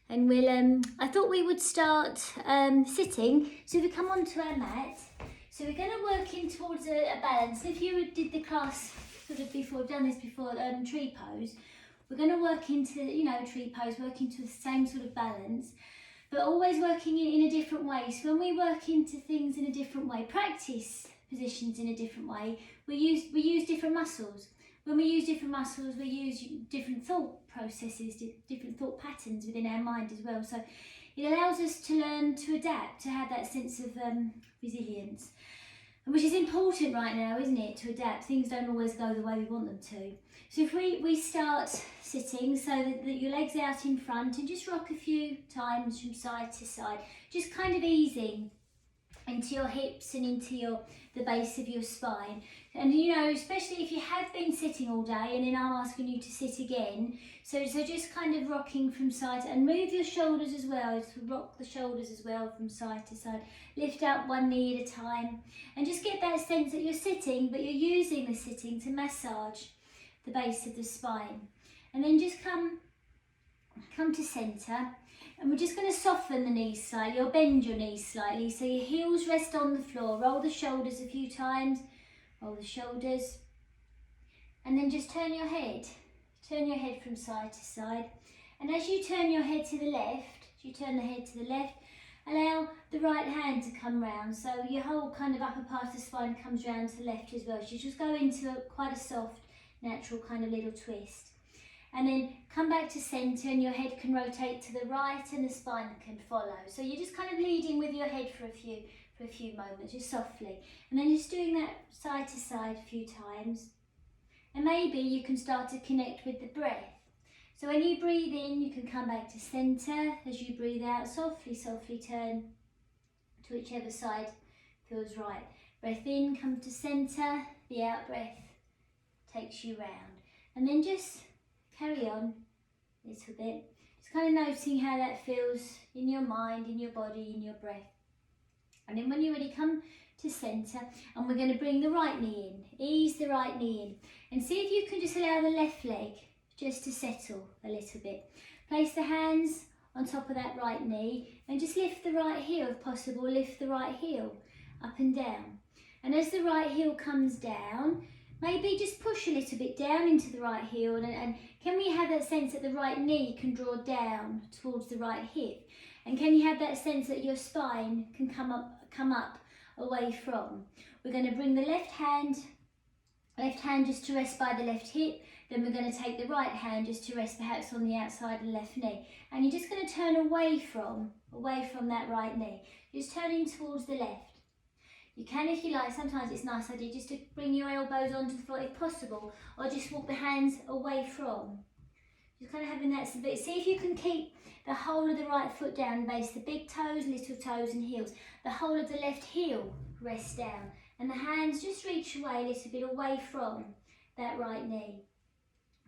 and I thought we would start sitting. So we come onto our mat. So we're going to work in towards a balance. If you did the class sort of before, done this before, tree pose, we're going to work into, tree pose, work into the same sort of balance, but always working in a different way. So when we work into things in a different way, practice positions in a different way, we use different muscles. When we use different muscles, we use different thought processes, different thought patterns within our mind as well. So it allows us to learn to adapt, to have that sense of resilience, which is important right now, isn't it, to adapt. Things don't always go the way we want them to. So if we start sitting so that your legs out in front and just rock a few times from side to side, just kind of easing into your hips and into the base of your spine. And especially if you have been sitting all day and then I'm asking you to sit again, so just kind of rocking from side to, and move your shoulders as well, to rock the shoulders as well from side to side. Lift up one knee at a time and just get that sense that you're sitting, but you're using the sitting to massage the base of the spine. And then just come to centre. And we're just going to soften the knees slightly, or bend your knees slightly, so your heels rest on the floor. Roll the shoulders a few times, roll the shoulders, and then just turn your head from side to side. And as you turn your head to the left, allow the right hand to come round, so your whole kind of upper part of the spine comes round to the left as well. So you just go into quite a soft, natural kind of little twist. And then come back to centre, and your head can rotate to the right and the spine can follow. So you're just kind of leading with your head for a few moments, just softly. And then just doing that side to side a few times. And maybe you can start to connect with the breath. So when you breathe in, you can come back to centre. As you breathe out, softly turn to whichever side feels right. Breath in, come to centre. The out breath takes you round. And then just carry on a little bit, just kind of noticing how that feels in your mind, in your body, in your breath. And then when you're ready, come to centre, and we're going to bring the right knee in, ease the right knee in, and see if you can just allow the left leg just to settle a little bit. Place the hands on top of that right knee and just lift the right heel if possible, lift the right heel up and down. And as the right heel comes down, maybe just push a little bit down into the right heel, and can we have that sense that the right knee can draw down towards the right hip? And can you have that sense that your spine can come up away from? We're going to bring the left hand just to rest by the left hip, then we're going to take the right hand just to rest perhaps on the outside of the left knee. And you're just going to turn away from that right knee, just turning towards the left. You can, if you like, sometimes it's a nice idea just to bring your elbows onto the floor if possible, or just walk the hands away from. Just kind of having that bit. See if you can keep the whole of the right foot down the base, the big toes, little toes and heels. The whole of the left heel rests down, and the hands just reach away a little bit away from that right knee.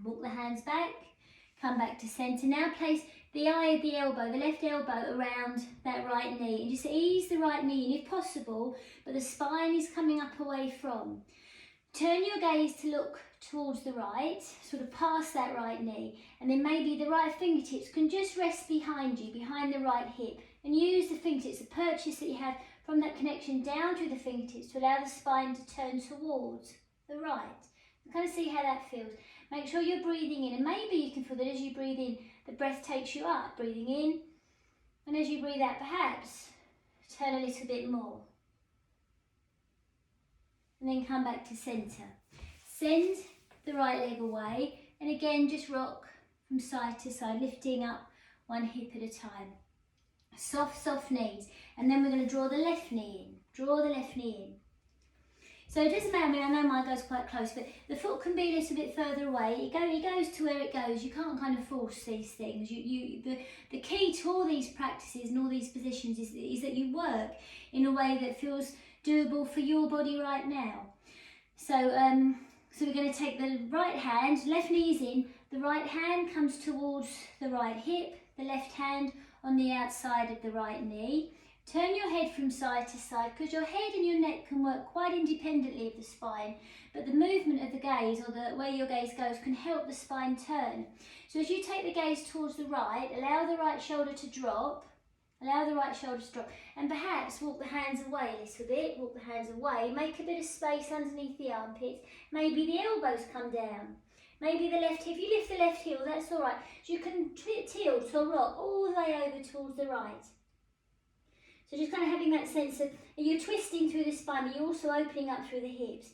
Walk the hands back, come back to centre. Now place the eye of the elbow, the left elbow, around that right knee, and just ease the right knee in if possible, but the spine is coming up away from. Turn your gaze to look towards the right, sort of past that right knee, and then maybe the right fingertips can just rest behind you, behind the right hip, and use the fingertips, the purchase that you have from that connection down through the fingertips to allow the spine to turn towards the right. And kind of see how that feels. Make sure you're breathing in, and maybe you can feel that as you breathe in, the breath takes you up, breathing in, and as you breathe out, perhaps turn a little bit more. And then come back to centre. Send the right leg away, and again just rock from side to side, lifting up one hip at a time. Soft knees, and then we're going to draw the left knee in. Draw the left knee in. So it doesn't matter, I know mine goes quite close, but the foot can be a little bit further away. It goes to where it goes. You can't kind of force these things. The key to all these practices and all these positions is that you work in a way that feels doable for your body right now. So we're going to take the right hand, left knee's in, the right hand comes towards the right hip, the left hand on the outside of the right knee, Turn your head from side to side, because your head and your neck can work quite independently of the spine, but the movement of the gaze, or the way your gaze goes, can help the spine turn. So as you take the gaze towards the right, allow the right shoulder to drop, and perhaps walk the hands away a little bit, walk the hands away, make a bit of space underneath the armpits, maybe the elbows come down. Maybe the left hip, if you lift the left heel, that's all right. So you can tilt or rock all the way over towards the right. So just kind of having that sense of, you're twisting through the spine, but you're also opening up through the hips.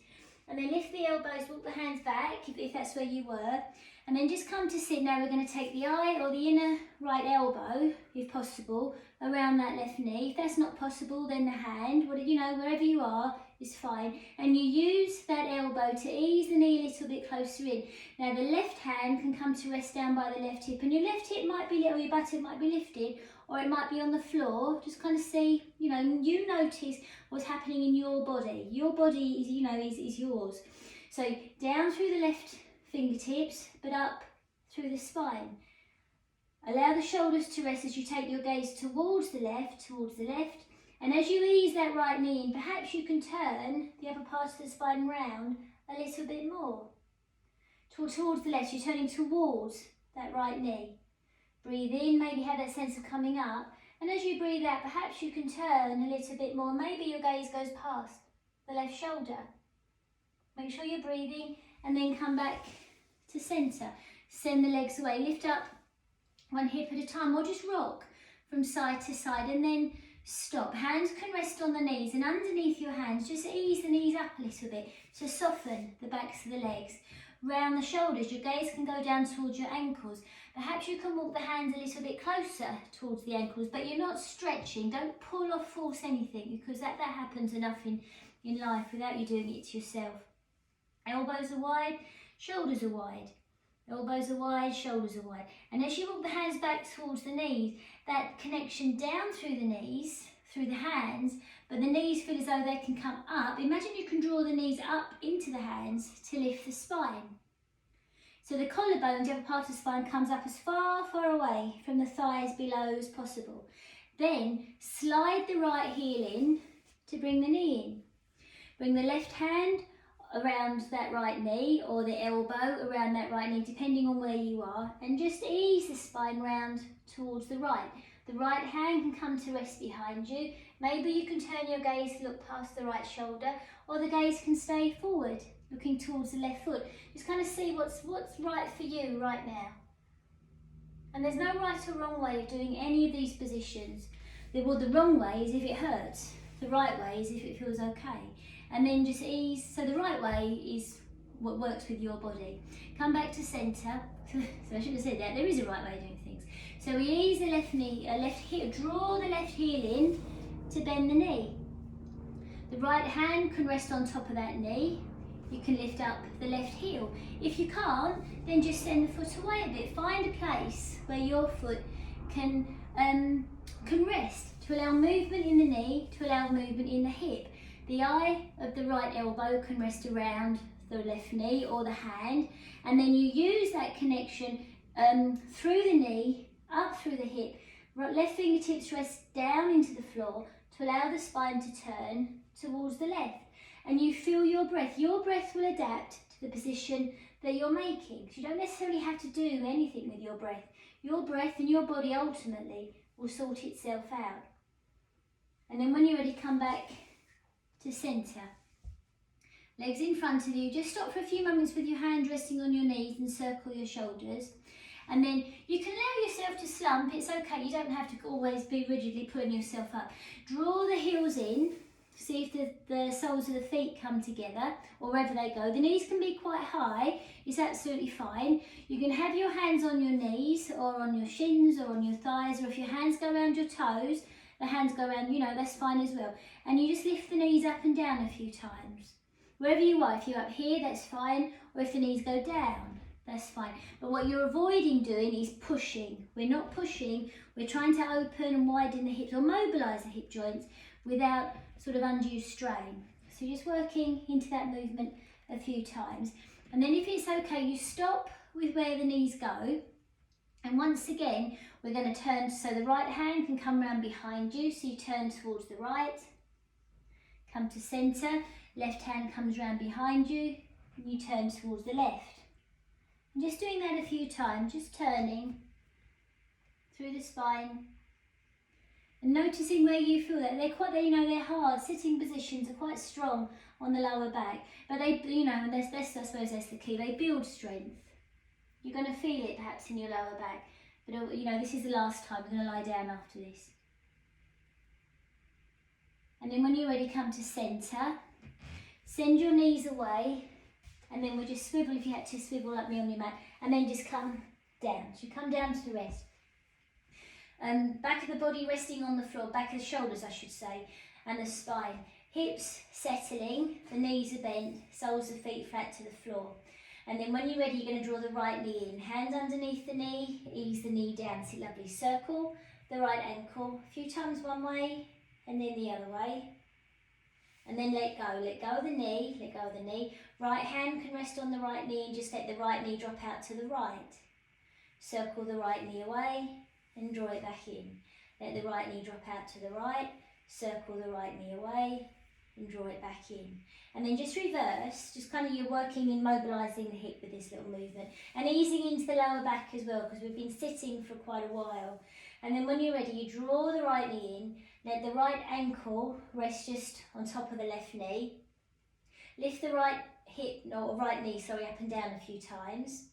And then lift the elbows, walk the hands back, if that's where you were. And then just come to sit. Now we're going to take the eye or the inner right elbow, if possible, around that left knee. If that's not possible, then the hand, wherever you are, is fine. And you use that elbow to ease the knee a little bit closer in. Now the left hand can come to rest down by the left hip, and your left hip might be, or your buttock might be lifted, or it might be on the floor. Just kind of see, you notice what's happening in your body. Your body is yours. So down through the left fingertips, but up through the spine. Allow the shoulders to rest as you take your gaze towards the left, and as you ease that right knee in, perhaps you can turn the upper part of the spine round a little bit more. Towards the left, you're turning towards that right knee. Breathe in, maybe have that sense of coming up, and as you breathe out, perhaps you can turn a little bit more. Maybe your gaze goes past the left shoulder. Make sure you're breathing, and then come back to centre. Send the legs away, lift up one hip at a time, or just rock from side to side, and then stop. Hands can rest on the knees, and underneath your hands, just ease the knees up a little bit to soften the backs of the legs. Round the shoulders, your gaze can go down towards your ankles. Perhaps you can walk the hands a little bit closer towards the ankles, but you're not stretching. Don't pull or force anything, because that happens enough in life without you doing it to yourself. Elbows are wide, shoulders are wide. Elbows are wide, shoulders are wide. And as you walk the hands back towards the knees, that connection down through the knees, through the hands, but the knees feel as though they can come up. Imagine you can draw the knees up into the hands to lift the spine. So the collarbone, the upper part of the spine, comes up as far away from the thighs below as possible. Then slide the right heel in to bring the knee in. Bring the left hand around that right knee, or the elbow around that right knee, depending on where you are, and just ease the spine round towards the right. The right hand can come to rest behind you. Maybe you can turn your gaze to look past the right shoulder, or the gaze can stay forward, looking towards the left foot. Just kind of see what's right for you right now. And there's no right or wrong way of doing any of these positions. The wrong way is if it hurts. The right way is if it feels okay. And then just ease. So the right way is what works with your body. Come back to centre. So I should have said that. There is a right way of doing things. So we ease the left knee, left heel, draw the left heel in to bend the knee. The right hand can rest on top of that knee. You can lift up the left heel. If you can't, then just send the foot away a bit. Find a place where your foot can rest, to allow movement in the knee, to allow movement in the hip. The eye of the right elbow can rest around the left knee or the hand, and then you use that connection through the knee, up through the hip. Left fingertips rest down into the floor to allow the spine to turn towards the left. And you feel your breath. Your breath will adapt to the position that you're making. So you don't necessarily have to do anything with your breath. Your breath and your body ultimately will sort itself out. And then when you're ready, come back to centre. Legs in front of you. Just stop for a few moments with your hand resting on your knees and circle your shoulders. And then you can allow yourself to slump. It's okay. You don't have to always be rigidly pulling yourself up. Draw the heels in. See if the soles of the feet come together, or wherever they go. The knees can be quite high. It's absolutely fine. You can have your hands on your knees, or on your shins, or on your thighs, or if your hands go around your toes, the hands go around, that's fine as well. And you just lift the knees up and down a few times. Wherever you are, if you're up here, that's fine, or if the knees go down, that's fine. But what you're avoiding doing is pushing. We're not pushing, we're trying to open and widen the hips, or mobilise the hip joints without sort of undue strain. So just working into that movement a few times. And then if it's okay, you stop with where the knees go, And once again, we're going to turn so the right hand can come around behind you, so you turn towards the right, come to centre, left hand comes around behind you, and you turn towards the left. And just doing that a few times, just turning through the spine and noticing where you feel that. They're quite, they're hard. Sitting positions are quite strong on the lower back, but they, and I suppose that's the key, they build strength. You're going to feel it perhaps in your lower back, but this is the last time. We're going to lie down after this. And then when you're ready, come to centre. Send your knees away, and then we'll just swivel, if you had to swivel like me on your mat, and then just come down. So you come down to the rest. Back of the body resting on the floor, back of the shoulders I should say, and the spine. Hips settling, the knees are bent, soles of feet flat to the floor. And then when you're ready, you're going to draw the right knee in. Hand underneath the knee, ease the knee down. See, lovely. Circle the right ankle a few times one way and then the other way. And then let go of the knee, let go of the knee. Right hand can rest on the right knee and just let the right knee drop out to the right. Circle the right knee away and draw it back in. Let the right knee drop out to the right, circle the right knee away and draw it back in. And then just reverse, just kind of you're working in mobilising the hip with this little movement and easing into the lower back as well, because we've been sitting for quite a while. And then when you're ready, you draw the right knee in, let the right ankle rest just on top of the left knee. Lift the right knee up and down a few times.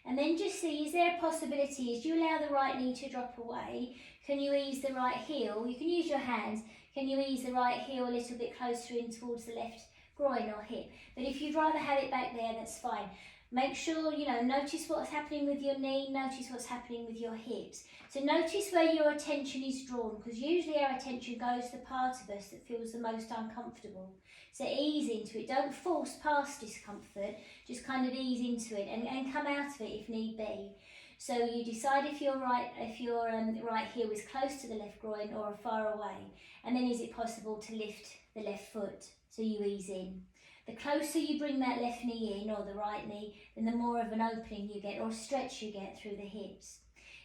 And then just see, is there a possibility, as you allow the right knee to drop away, can you ease the right heel? You can use your hands. Can you ease the right heel a little bit closer in towards the left groin or hip? But if you'd rather have it back there, that's fine. Make sure, notice what's happening with your knee, notice what's happening with your hips. So notice where your attention is drawn, because usually our attention goes to the part of us that feels the most uncomfortable. So ease into it, don't force past discomfort, just kind of ease into it and come out of it if need be. So you decide if your right heel is close to the left groin or far away, and then is it possible to lift the left foot, so you ease in. The closer you bring that left knee in, or the right knee, then the more of an opening you get, or stretch you get through the hips.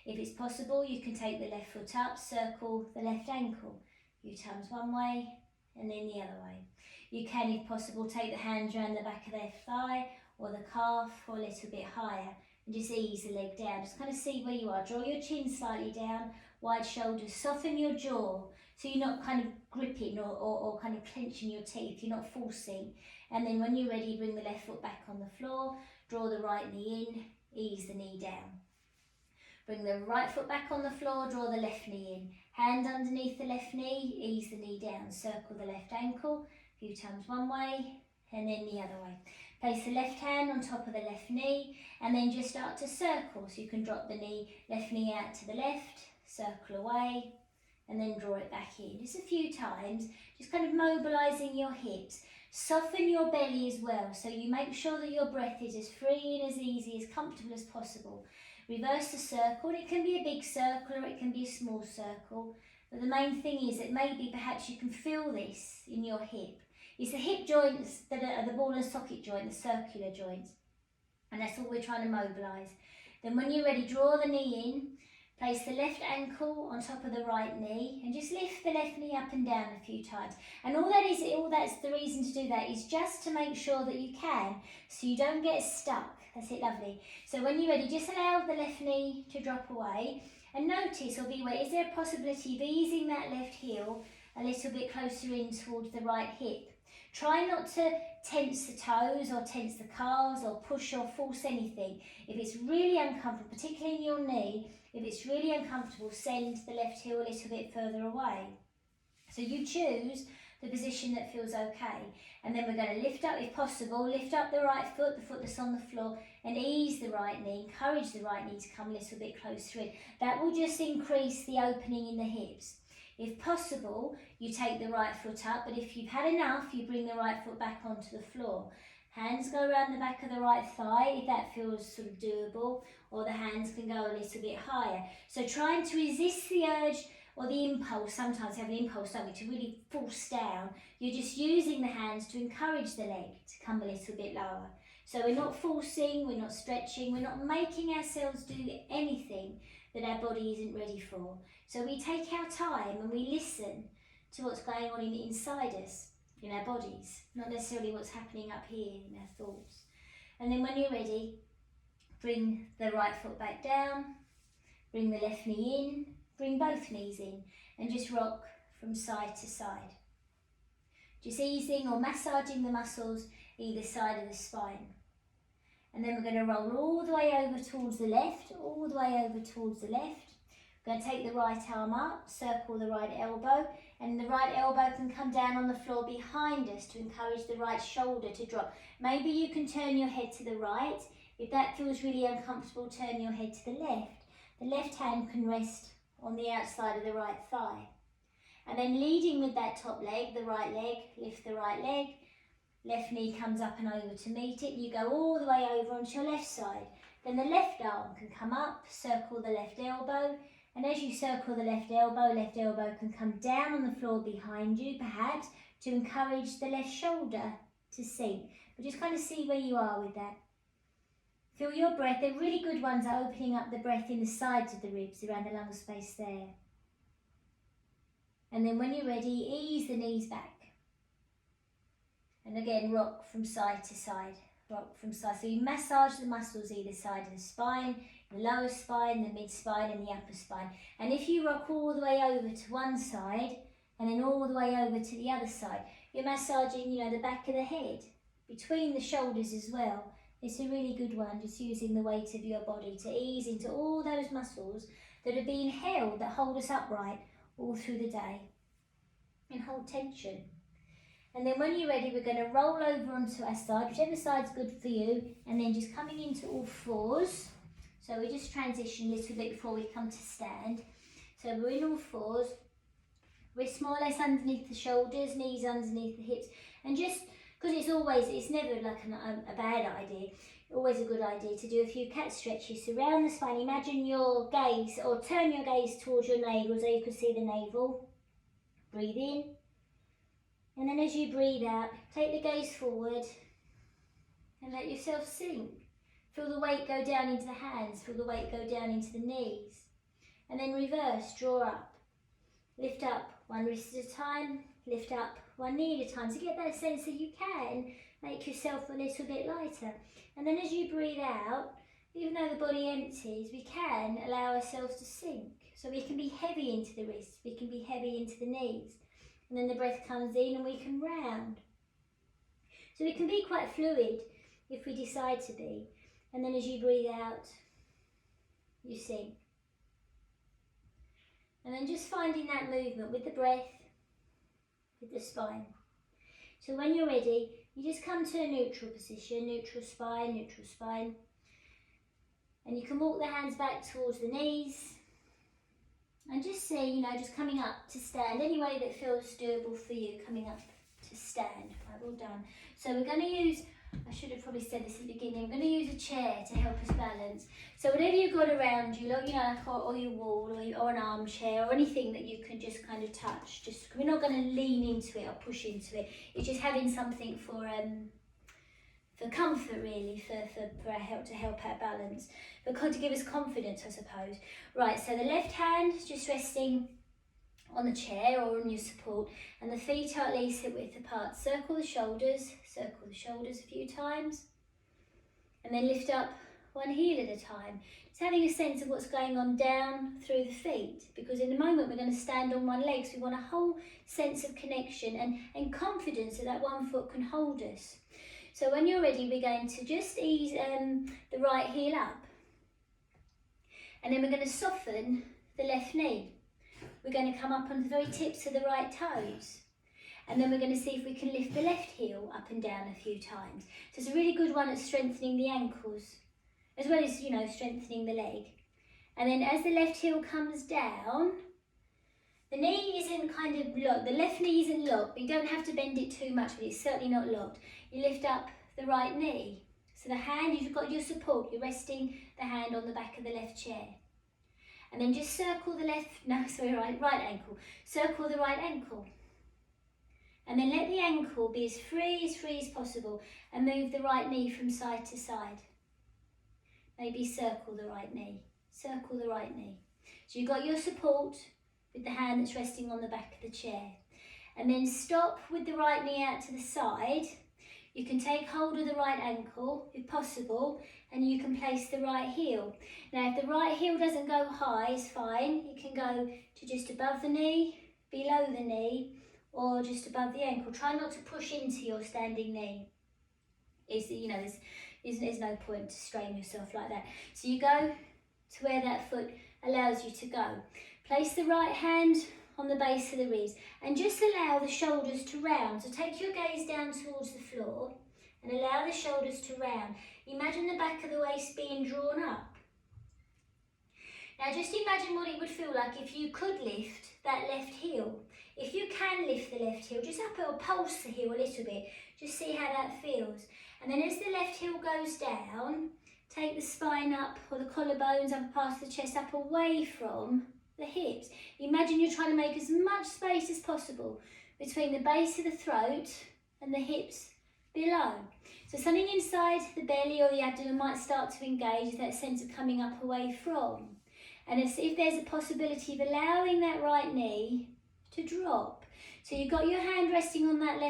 If it's possible, you can take the left foot up, circle the left ankle, a few times one way, and then the other way. You can, if possible, take the hands around the back of the left thigh, or the calf, or a little bit higher, and just ease the leg down. Just kind of see where you are. Draw your chin slightly down, wide shoulders, soften your jaw, so you're not kind of gripping or kind of clenching your teeth, you're not forcing. And then when you're ready, bring the left foot back on the floor, draw the right knee in, ease the knee down. Bring the right foot back on the floor, draw the left knee in. Hand underneath the left knee, ease the knee down. Circle the left ankle, a few times one way, and then the other way. Place the left hand on top of the left knee, and then just start to circle. So you can drop the left knee out to the left, circle away, and then draw it back in. Just a few times, just kind of mobilising your hips. Soften your belly as well, so you make sure that your breath is as free and as easy, as comfortable as possible. Reverse the circle. It can be a big circle or it can be a small circle, but the main thing is that maybe perhaps you can feel this in your hip. It's the hip joints that are the ball and socket joint, the circular joints, and that's all we're trying to mobilise. Then when you're ready, draw the knee in. Place the left ankle on top of the right knee and just lift the left knee up and down a few times. And all that's the reason to do that is just to make sure that you can, so you don't get stuck. That's it, lovely. So when you're ready, just allow the left knee to drop away and notice or be aware, is there a possibility of easing that left heel a little bit closer in towards the right hip? Try not to tense the toes or tense the calves or push or force anything. If it's really uncomfortable, particularly in your knee, if it's really uncomfortable, send the left heel a little bit further away. So you choose the position that feels okay. And then we're going to lift up, if possible, lift up the right foot, the foot that's on the floor, and ease the right knee, encourage the right knee to come a little bit closer in. That will just increase the opening in the hips. If possible, you take the right foot up, but if you've had enough, you bring the right foot back onto the floor. Hands go around the back of the right thigh, if that feels sort of doable, or the hands can go a little bit higher. So trying to resist the urge or the impulse, sometimes you have an impulse, don't we, to really force down. You're just using the hands to encourage the leg to come a little bit lower. So we're not forcing, we're not stretching, we're not making ourselves do anything. that our body isn't ready for. So we take our time and we listen to what's going on inside us, in our bodies, not necessarily what's happening up here in our thoughts. And then when you're ready, bring the right foot back down, bring the left knee in, bring both knees in, and just rock from side to side. Just easing or massaging the muscles either side of the spine. And then we're going to roll all the way over towards the left, all the way over towards the left. We're going to take the right arm up, circle the right elbow, and the right elbow can come down on the floor behind us to encourage the right shoulder to drop. Maybe you can turn your head to the right. If that feels really uncomfortable, turn your head to the left. The left hand can rest on the outside of the right thigh. And then leading with that top leg, the right leg, lift the right leg. Left knee comes up and over to meet it. You go all the way over onto your left side. Then the left arm can come up, circle the left elbow. And as you circle the left elbow can come down on the floor behind you, perhaps, to encourage the left shoulder to sink. But just kind of see where you are with that. Feel your breath. They're really good ones at opening up the breath in the sides of the ribs, around the lung space there. And then when you're ready, ease the knees back. And again, rock from side to side, rock from side. So you massage the muscles either side of the spine, the lower spine, the mid spine and the upper spine. And if you rock all the way over to one side and then all the way over to the other side, you're massaging, the back of the head, between the shoulders as well. It's a really good one, just using the weight of your body to ease into all those muscles that are being held, that hold us upright all through the day, and hold tension. And then when you're ready, we're going to roll over onto our side, whichever side's good for you, and then just coming into all fours. So we just transition a little bit before we come to stand. So we're in all fours, wrists more or less underneath the shoulders, knees underneath the hips, and just because it's never like a bad idea, always a good idea to do a few cat stretches. So round the spine, imagine your gaze, or turn your gaze towards your navel so you can see the navel. Breathe in. And then as you breathe out, take the gaze forward and let yourself sink. Feel the weight go down into the hands, feel the weight go down into the knees. And then reverse, draw up. Lift up one wrist at a time, lift up one knee at a time. So get that sense that you can make yourself a little bit lighter. And then as you breathe out, even though the body empties, we can allow ourselves to sink. So we can be heavy into the wrists, we can be heavy into the knees. And then the breath comes in and we can round. So we can be quite fluid if we decide to be. And then as you breathe out, you sink. And then just finding that movement with the breath, with the spine. So when you're ready, you just come to a neutral position, neutral spine. And you can walk the hands back towards the knees. And just see, just coming up to stand, any way that feels doable for you, coming up to stand. Right, well done. So we're going to use, I should have probably said this at the beginning, we're going to use a chair to help us balance. So whatever you've got around you, like or your wall, or an armchair, or anything that you can just kind of touch. We're not going to lean into it or push into it. It's just having something for comfort, really, for our help, to help our balance, but to give us confidence, I suppose. Right, so the left hand just resting on the chair or on your support, and the feet are at least hip width apart. Circle the shoulders a few times, and then lift up one heel at a time. Just having a sense of what's going on down through the feet, because in a moment we're going to stand on one leg, so we want a whole sense of connection and confidence that one foot can hold us. So when you're ready, we're going to just ease the right heel up. And then we're going to soften the left knee. We're going to come up on the very tips of the right toes. And then we're going to see if we can lift the left heel up and down a few times. So it's a really good one at strengthening the ankles, as well as, strengthening the leg. And then as the left heel comes down, the knee isn't kind of locked, the left knee isn't locked, but you don't have to bend it too much, but it's certainly not locked. You lift up the right knee. So the hand, you've got your support, you're resting the hand on the back of the left chair. And then just circle the right ankle. Circle the right ankle. And then let the ankle be as free as possible, and move the right knee from side to side. Maybe circle the right knee. Circle the right knee. So you've got your support with the hand that's resting on the back of the chair. And then stop with the right knee out to the side. You can take hold of the right ankle if possible, and you can place the right heel. Now if the right heel doesn't go high, it's fine. It can go to just above the knee, below the knee, or just above the ankle. Try not to push into your standing knee. There's no point to strain yourself like that. So you go to where that foot allows you to go. Place the right hand on the base of the ribs and just allow the shoulders to round. So take your gaze down towards the floor and allow the shoulders to round. Imagine the back of the waist being drawn up. Now just imagine what it would feel like if you could lift that left heel. If you can lift the left heel, just up or pulse the heel a little bit. Just see how that feels. And then as the left heel goes down, take the spine up or the collarbones up past the chest, up away from the hips. Imagine you're trying to make as much space as possible between the base of the throat and the hips below. So something inside the belly or the abdomen might start to engage that sense of coming up away from. And if there's a possibility of allowing that right knee to drop. So you've got your hand resting on that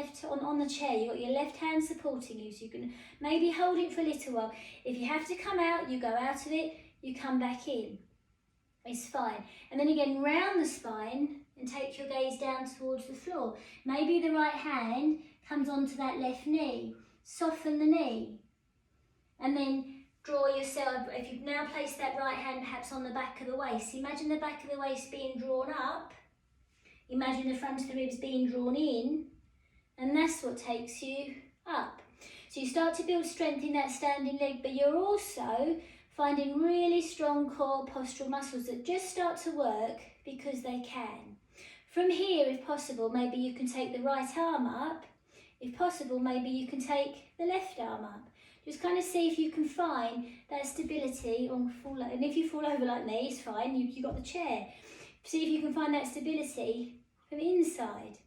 on the chair, you've got your left hand supporting you, so you can maybe hold it for a little while. If you have to come out, you go out of it, you come back in. It's fine. And then again, round the spine and take your gaze down towards the floor. Maybe the right hand comes onto that left knee. Soften the knee. And then draw yourself, if you've now placed that right hand perhaps on the back of the waist, imagine the back of the waist being drawn up. Imagine the front of the ribs being drawn in, and that's what takes you up. So you start to build strength in that standing leg, but you're also finding really strong core postural muscles that just start to work because they can. From here, if possible, maybe you can take the right arm up. If possible, maybe you can take the left arm up. Just kind of see if you can find that stability, and if you fall over like me, it's fine, you've got the chair. See if you can find that stability from inside.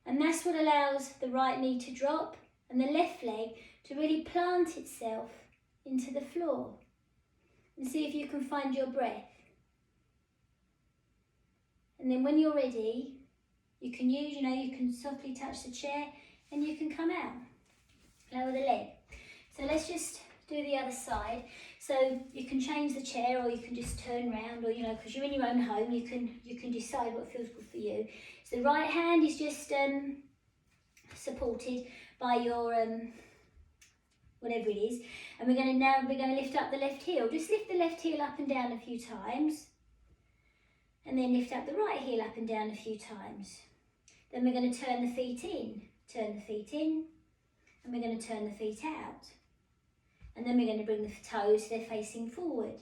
And that's what allows the right knee to drop and the left leg to really plant itself into the floor. And see if you can find your breath. And then when you're ready, you can you can softly touch the chair and you can come out. Lower the leg. So let's just do the other side. So you can change the chair or you can just turn around, or because you're in your own home, you can decide what feels good for you. So the right hand is just supported by your whatever it is, and we're going to lift up the left heel. Just lift the left heel up and down a few times, and then lift up the right heel up and down a few times. Then we're going to turn the feet in, and we're going to turn the feet out. And then we're going to bring the toes, they're facing forward.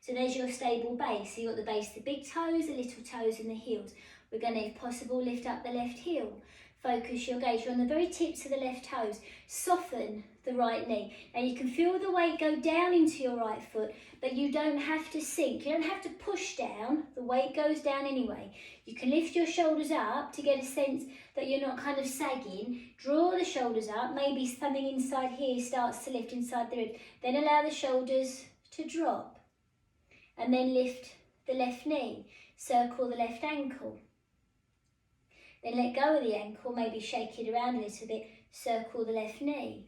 So there's your stable base. So you've got the base, the big toes, the little toes and the heels. We're going to, if possible, lift up the left heel. Focus your gaze. You're on the very tips of the left toes. Soften the right knee. Now you can feel the weight go down into your right foot, but you don't have to sink. You don't have to push down. The weight goes down anyway. You can lift your shoulders up to get a sense that you're not kind of sagging. Draw the shoulders up. Maybe something inside here starts to lift inside the ribs. Then allow the shoulders to drop. And then lift the left knee. Circle the left ankle. Then let go of the ankle, maybe shake it around a little bit, circle the left knee.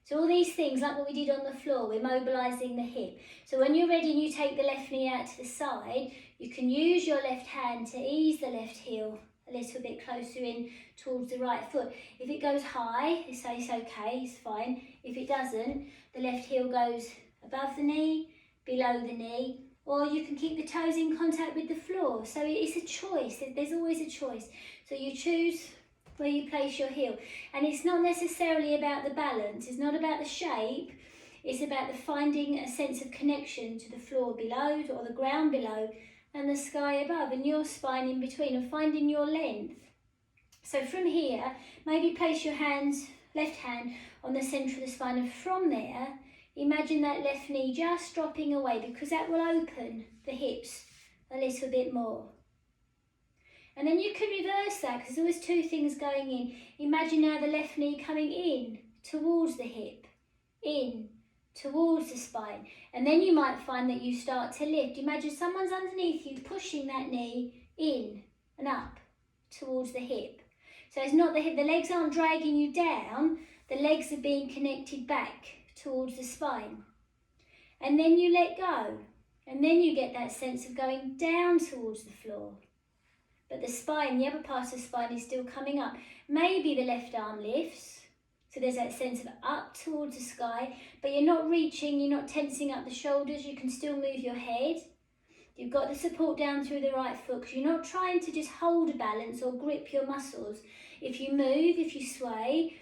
So all these things, like what we did on the floor, we're mobilising the hip. So when you're ready and you take the left knee out to the side, you can use your left hand to ease the left heel a little bit closer in towards the right foot. If it goes high, it's okay, it's fine. If it doesn't, the left heel goes above the knee, below the knee, or you can keep the toes in contact with the floor. So it's a choice, there's always a choice. So you choose where you place your heel. And it's not necessarily about the balance, it's not about the shape, it's about the finding a sense of connection to the floor below, or the ground below, and the sky above, and your spine in between, and finding your length. So from here, maybe place your left hand on the centre of the spine, and from there, imagine that left knee just dropping away, because that will open the hips a little bit more. And then you can reverse that, because there's always two things going in. Imagine now the left knee coming in towards the hip, in towards the spine. And then you might find that you start to lift. Imagine someone's underneath you pushing that knee in and up towards the hip. So it's not the hip, the legs aren't dragging you down, the legs are being connected back towards the spine. And then you let go. And then you get that sense of going down towards the floor. But the spine, the upper part of the spine is still coming up. Maybe the left arm lifts. So there's that sense of up towards the sky, but you're not reaching, you're not tensing up the shoulders, you can still move your head. You've got the support down through the right foot because you're not trying to just hold a balance or grip your muscles. If you move, if you sway,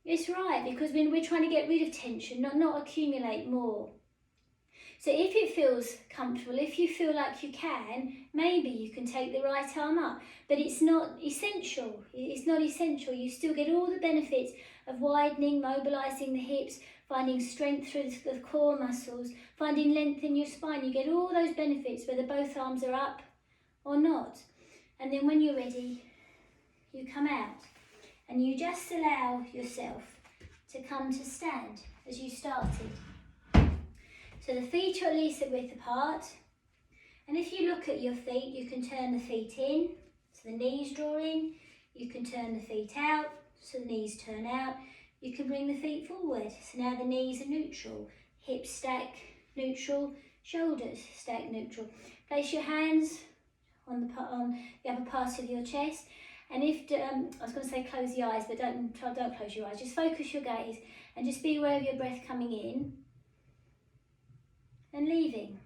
it's right because we're trying to get rid of tension, not accumulate more. So if it feels comfortable, if you feel like you can, maybe you can take the right arm up, but it's not essential. It's not essential. You still get all the benefits of widening, mobilising the hips, finding strength through the core muscles, finding length in your spine. You get all those benefits whether both arms are up or not. And then when you're ready, you come out and you just allow yourself to come to stand as you started. So the feet are at least a width apart. And if you look at your feet, you can turn the feet in, so the knees draw in. You can turn the feet out, so the knees turn out. You can bring the feet forward, so now the knees are neutral. Hips stack neutral, shoulders stack neutral. Place your hands on the upper part of your chest. And if, I was going to say close the eyes, but don't close your eyes. Just focus your gaze and just be aware of your breath coming in and leaving.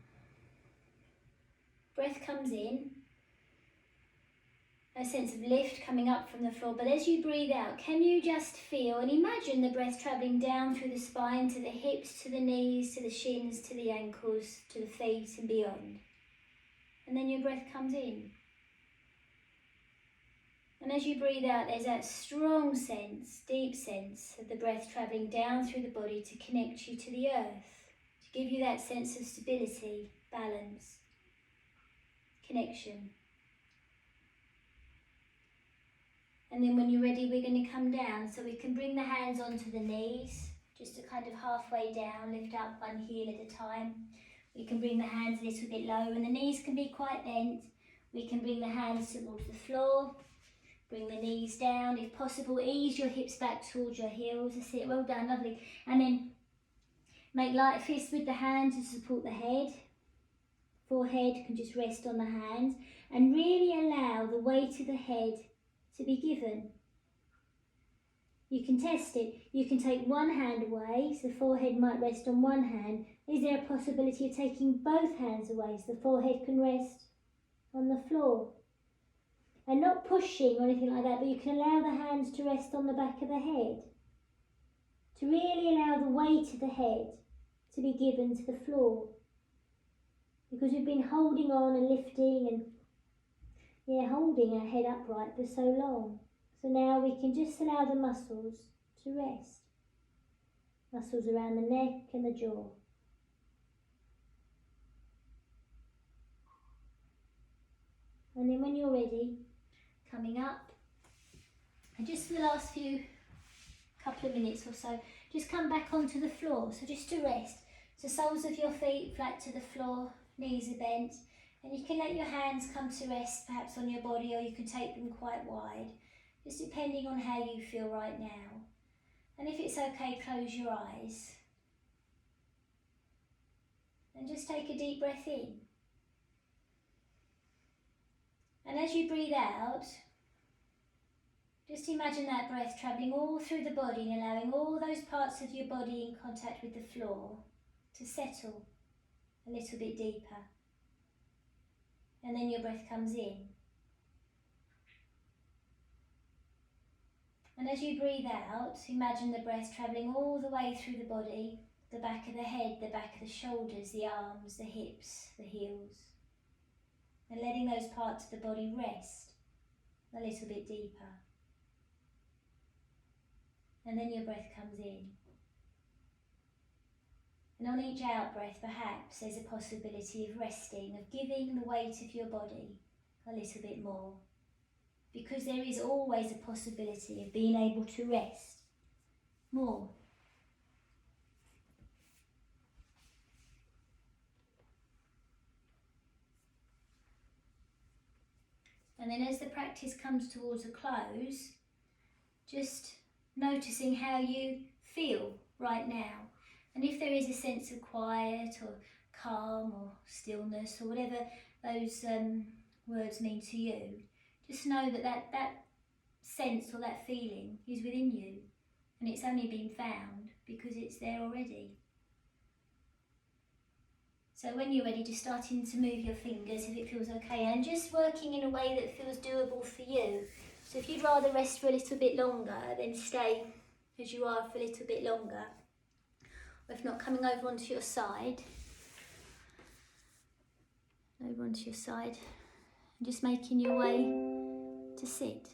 Breath comes in, a sense of lift coming up from the floor, but as you breathe out, can you just feel and imagine the breath travelling down through the spine to the hips, to the knees, to the shins, to the ankles, to the feet and beyond. And then your breath comes in. And as you breathe out, there's that strong sense, deep sense of the breath travelling down through the body to connect you to the earth, to give you that sense of stability, balance, connection. And then when you're ready, we're going to come down. So we can bring the hands onto the knees, just to kind of halfway down, lift up one heel at a time. We can bring the hands a little bit low and the knees can be quite bent. We can bring the hands towards the floor, bring the knees down. If possible, ease your hips back towards your heels. That's it, well done, lovely. And then make light fists with the hands to support the head. Forehead can just rest on the hands and really allow the weight of the head to be given. You can test it. You can take one hand away, so the forehead might rest on one hand. Is there a possibility of taking both hands away so the forehead can rest on the floor? And not pushing or anything like that, but you can allow the hands to rest on the back of the head. To really allow the weight of the head to be given to the floor. Because we've been holding on and lifting and holding our head upright for so long. So now we can just allow the muscles to rest. Muscles around the neck and the jaw. And then when you're ready, coming up, and just for the last couple of minutes or so, just come back onto the floor, so just to rest. So soles of your feet flat to the floor, knees are bent, and you can let your hands come to rest perhaps on your body, or you can take them quite wide, just depending on how you feel right now. And if it's okay, close your eyes. And just take a deep breath in. And as you breathe out, just imagine that breath travelling all through the body and allowing all those parts of your body in contact with the floor to settle a little bit deeper. And then your breath comes in. And as you breathe out, imagine the breath travelling all the way through the body, the back of the head, the back of the shoulders, the arms, the hips, the heels. And letting those parts of the body rest a little bit deeper. And then your breath comes in. And on each out breath, perhaps there's a possibility of resting, of giving the weight of your body a little bit more. Because there is always a possibility of being able to rest more. And then as the practice comes towards a close, just noticing how you feel right now. And if there is a sense of quiet or calm or stillness or whatever those words mean to you, just know that that sense or that feeling is within you, and it's only been found because it's there already. So when you're ready, just starting to move your fingers if it feels okay, and just working in a way that feels doable for you. So if you'd rather rest for a little bit longer, then stay as you are for a little bit longer. Or if not, coming over onto your side, and just making your way to sit.